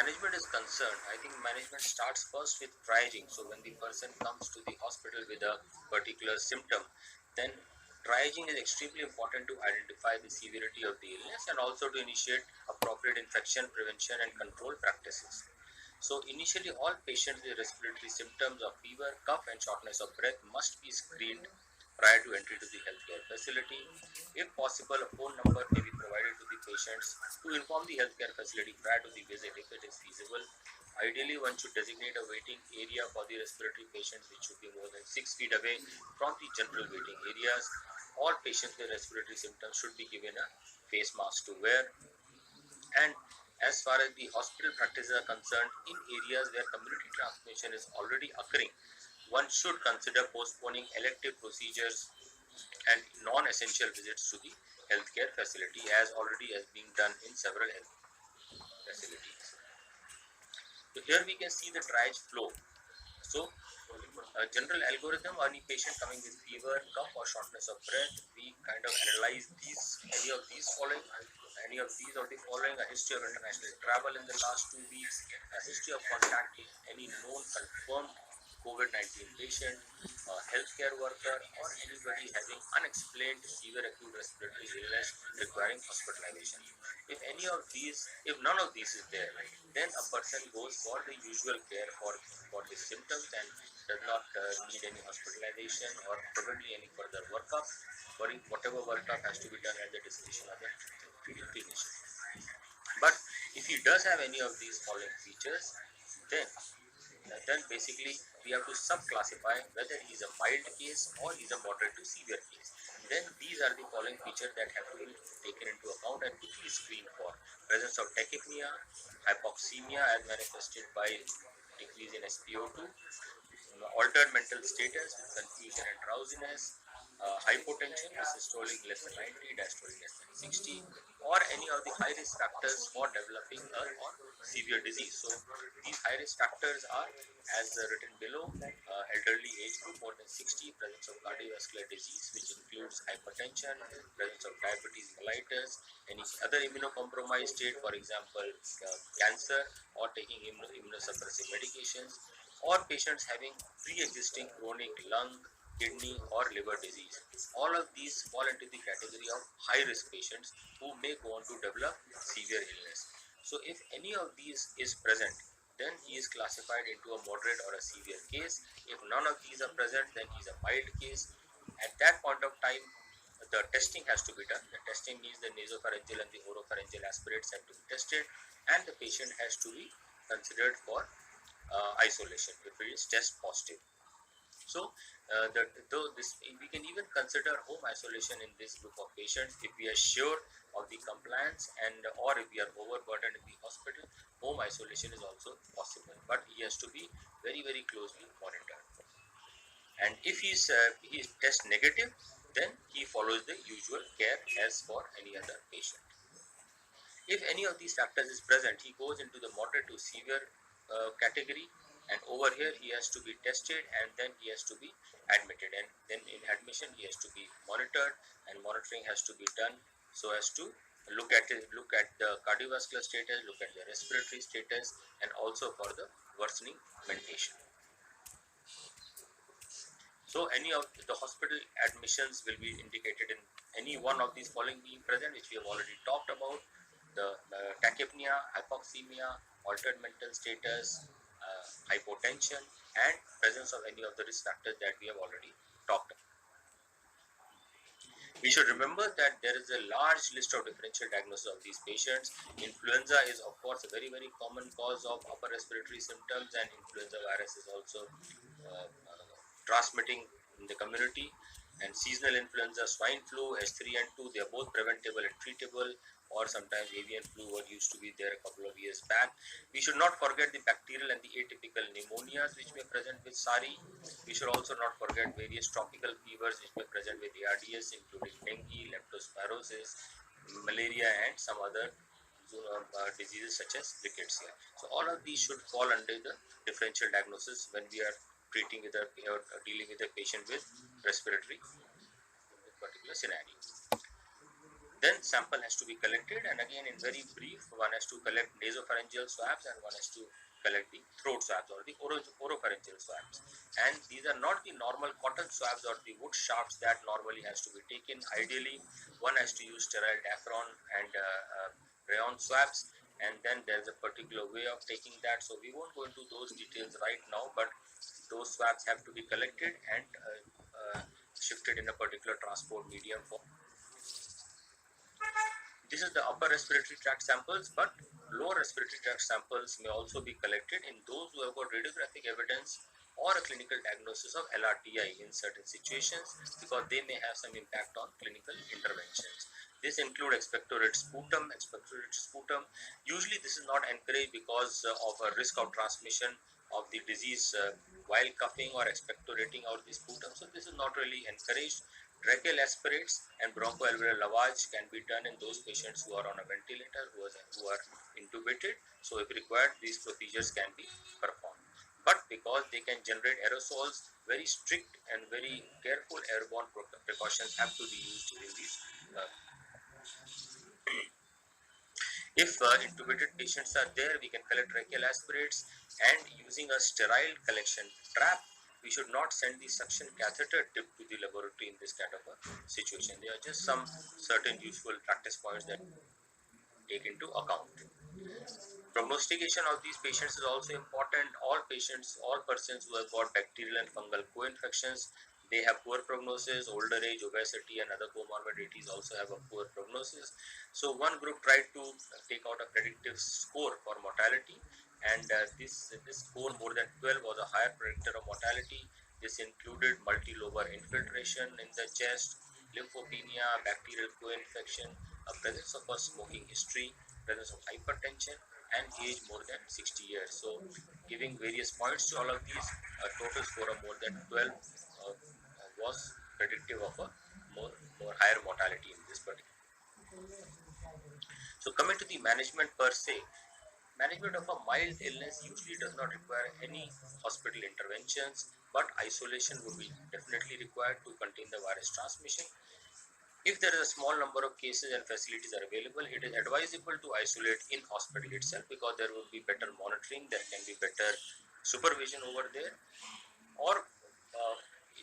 management is concerned, I think management starts first with triaging. So when the person comes to the hospital with a particular symptom, then triaging is extremely important to identify the severity of the illness and also to initiate appropriate infection prevention and control practices. So initially, all patients with respiratory symptoms of fever, cough, and shortness of breath must be screened prior to entry to the healthcare facility. If possible, a phone number may be provided to the patients to inform the healthcare facility prior to the visit if it is feasible. Ideally, one should designate a waiting area for the respiratory patients, which should be more than 6 feet away from the general waiting areas. All patients with respiratory symptoms should be given a face mask to wear. And as far as the hospital practices are concerned, in areas where community transmission is already occurring, one should consider postponing elective procedures and non-essential visits to the healthcare facility, as already has been done in several health facilities. So here we can see the triage flow. So a general algorithm, any patient coming with fever, cough or shortness of breath, we kind of analyze any of these following, any of these or the following: a history of international travel in the last 2 weeks, a history of contact with any known confirmed COVID-19 patient, a healthcare worker, or anybody having unexplained severe acute respiratory illness requiring hospitalization. If none of these is there, then a person goes for the usual care for the symptoms and does not need any hospitalization or probably any further workup. Whatever workup has to be done at the discretion of the clinician. But if he does have any of these following features, then then basically we have to sub-classify whether he is a mild case or he is a moderate to severe case. Then these are the following features that have to be taken into account and quickly screened for: presence of tachypnea, hypoxemia as manifested by decrease in SpO2, altered mental status with confusion and drowsiness, hypotension with systolic less than 90, diastolic less than 60, or any of the high risk factors for developing a or severe disease. So these high risk factors are, as written below: elderly age group more than 60, presence of cardiovascular disease which includes hypertension, presence of diabetes mellitus, any other immunocompromised state, for example cancer, or taking immunosuppressive medications, or patients having pre-existing chronic lung, kidney or liver disease. All of these fall into the category of high risk patients who may go on to develop severe illness. So if any of these is present, then he is classified into a moderate or a severe case. If none of these are present, then he is a mild case. At that point of time, the testing has to be done. The testing means the nasopharyngeal and the oropharyngeal aspirates have to be tested, and the patient has to be considered for isolation if it is test positive. So, though this we can even consider home isolation in this group of patients if we are sure of the compliance, and or if we are overburdened in the hospital. Home isolation is also possible, but he has to be very closely monitored. And if he is test negative, then he follows the usual care as for any other patient. If any of these factors is present, he goes into the moderate to severe category, and over here he has to be tested and then he has to be admitted, and then in admission he has to be monitored, and monitoring has to be done so as to look at the cardiovascular status, look at the respiratory status, and also for the worsening mentation. So any of the hospital admissions will be indicated in any one of these following being present, which we have already talked about: the tachypnea, hypoxemia, altered mental status, hypotension, and presence of any of the risk factors that we have already talked about. We should remember that there is a large list of differential diagnosis of these patients. Influenza is of course a very common cause of upper respiratory symptoms, and influenza virus is also transmitting in the community. And seasonal influenza, swine flu, H3N2, they are both preventable and treatable, or sometimes avian flu, what used to be there a couple of years back. We should not forget the bacterial and the atypical pneumonias which may present with SARI. We should also not forget various tropical fevers which may present with ARDS, including dengue, leptospirosis, malaria, and some other diseases such as rickettsia. So all of these should fall under the differential diagnosis when we are treating with a or dealing with a patient with respiratory particular scenario. Then sample has to be collected, and again in very brief, one has to collect nasopharyngeal swabs and one has to collect the throat swabs or the oropharyngeal swabs. And these are not the normal cotton swabs or the wood shafts that normally has to be taken. Ideally, one has to use sterile Dacron and rayon swabs, and then there's a particular way of taking that. So we won't go into those details right now, but those swabs have to be collected and shifted in a particular transport medium for. This is the upper respiratory tract samples, but lower respiratory tract samples may also be collected in those who have got radiographic evidence or a clinical diagnosis of LRTI in certain situations, because they may have some impact on clinical interventions. This include expectorate sputum, Usually this is not encouraged because of a risk of transmission of the disease while coughing or expectorating out the sputum. So this is not really encouraged. Tracheal aspirates and bronchoalveolar lavage can be done in those patients who are on a ventilator, who are intubated. So if required, these procedures can be performed. But because they can generate aerosols, very strict and very careful airborne precautions have to be used during these. If intubated patients are there, we can collect tracheal aspirates, and using a sterile collection trap, we should not send the suction catheter tip to the laboratory in this kind of a situation. There are just some certain useful practice points that take into account. Prognostication of these patients is also important. All patients, all persons who have got bacterial and fungal co-infections, they have poor prognosis. Older age, obesity, and other comorbidities also have a poor prognosis. So one group tried to take out a predictive score for mortality, and this score more than 12 was a higher predictor of mortality. This included multilobar infiltration in the chest, lymphopenia, bacterial co-infection, a presence of a smoking history, presence of hypertension, and age more than 60 years. So giving various points to all of these, a total score of more than 12 was predictive of a more higher mortality in this particular. So coming to the management per se, management of a mild illness usually does not require any hospital interventions, but isolation would be definitely required to contain the virus transmission. If there is a small number of cases and facilities are available, it is advisable to isolate in hospital itself, because there would be better monitoring, there can be better supervision over there. Or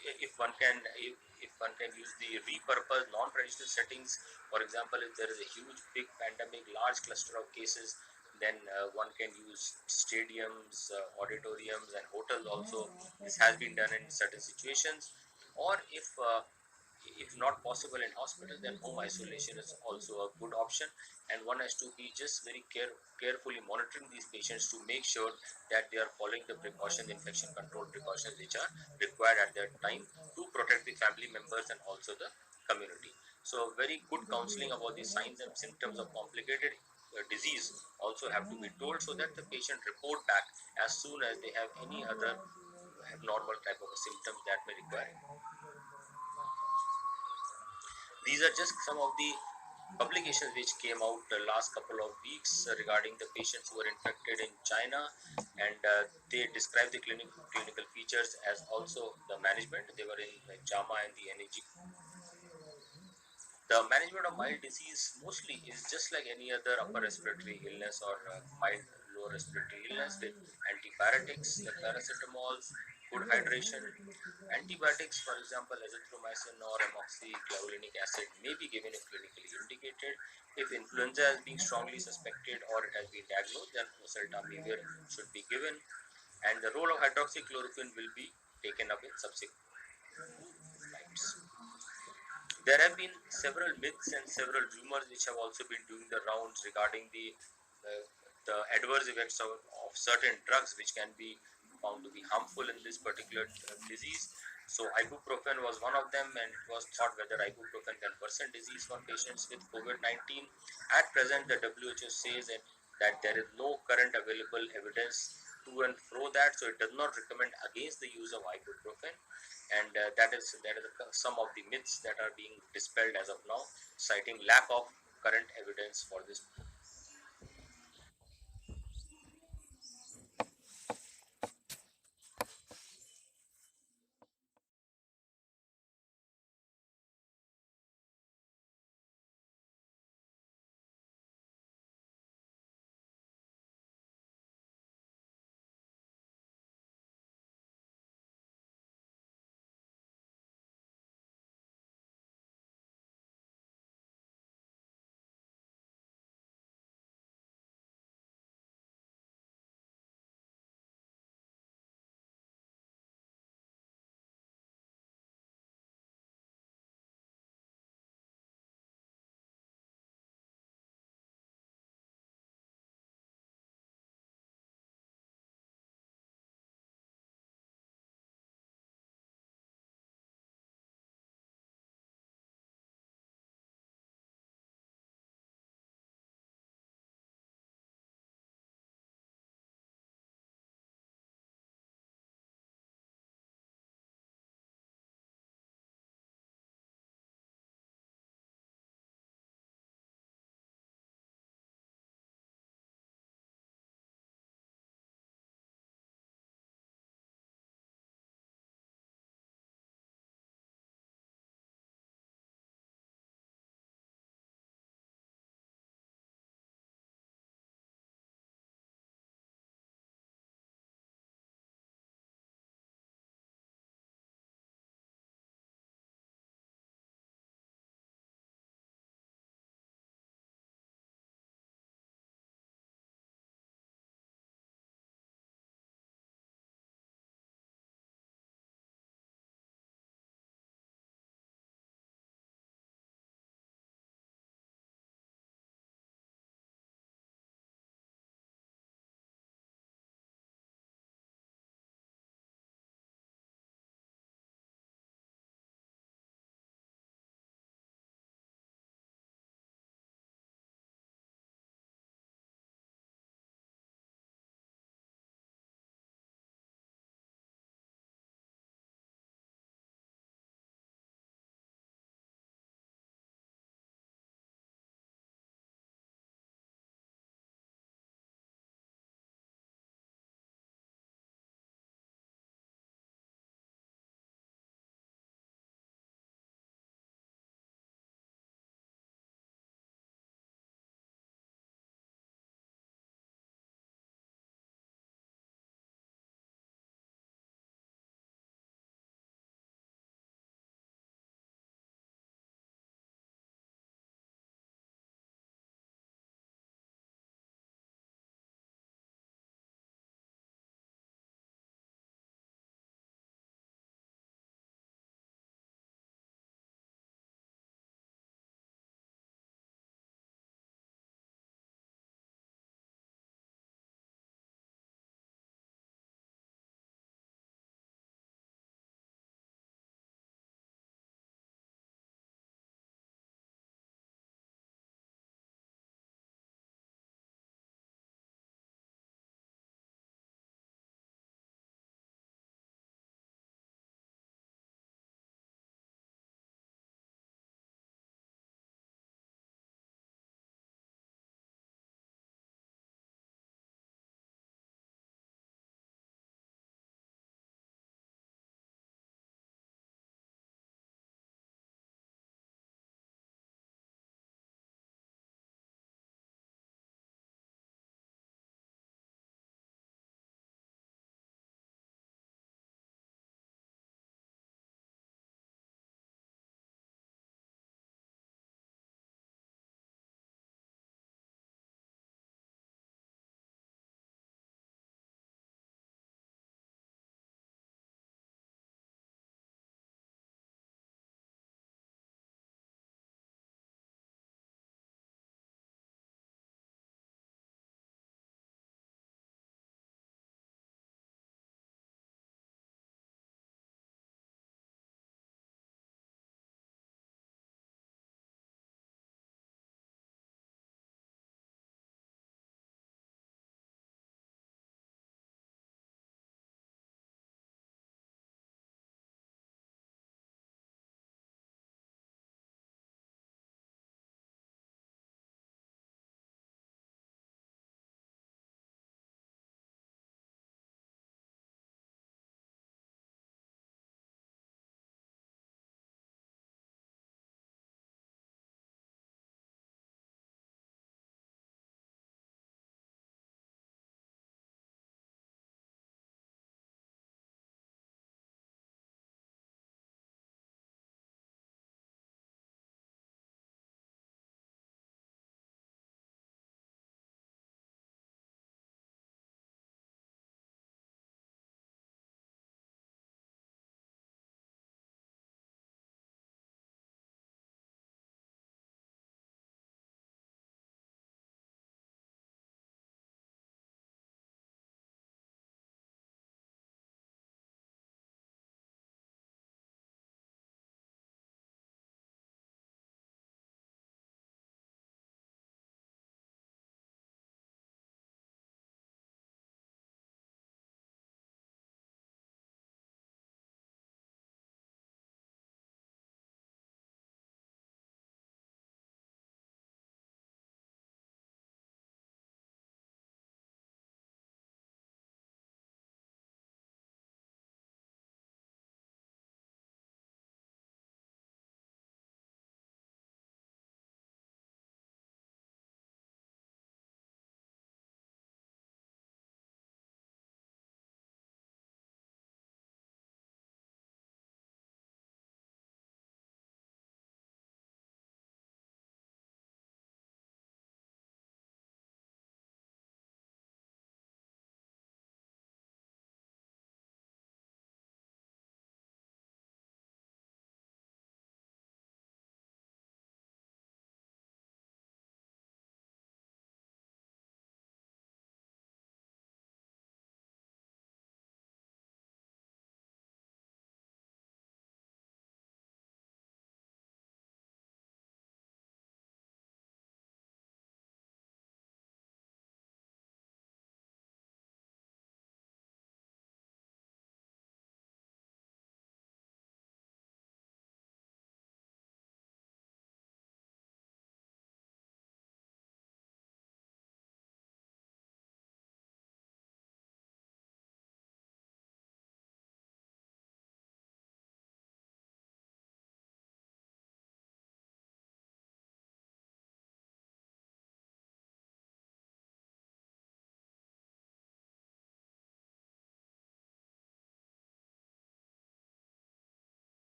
if one can use the repurposed non-traditional settings. For example, if there is a huge big pandemic, large cluster of cases, then one can use stadiums, auditoriums, and hotels also. This has been done in certain situations. Or if not possible in hospital, then home isolation is also a good option, and one has to be just very carefully monitoring these patients to make sure that they are following the precautions, infection control precautions, which are required at that time to protect the family members and also the community. So very good counseling about the signs and symptoms of complicated disease also have to be told, so that the patient report back as soon as they have any other abnormal type of a symptom that may require. These are just some of the publications which came out the last couple of weeks regarding the patients who were infected in China, and they describe the clinical features as also the management. They were in JAMA and the NEG. The management of mild disease mostly is just like any other upper respiratory illness or mild lower respiratory illness, with antibiotics like paracetamols, good hydration. Antibiotics, for example, azithromycin or amoxiclavulinic acid, may be given if clinically indicated. If influenza has been strongly suspected or it has been diagnosed, then oseltamivir should be given, and the role of hydroxychloroquine will be taken up in subsequent slides. There have been several myths and several rumors which have also been doing the rounds regarding uh, the adverse effects of certain drugs which can be found to be harmful in this particular disease. So ibuprofen was one of them, and it was thought whether ibuprofen can worsen disease for patients with COVID-19. At present, the WHO says that there is no current available evidence to and fro that, so it does not recommend against the use of ibuprofen, and that is some of the myths that are being dispelled as of now, citing lack of current evidence for this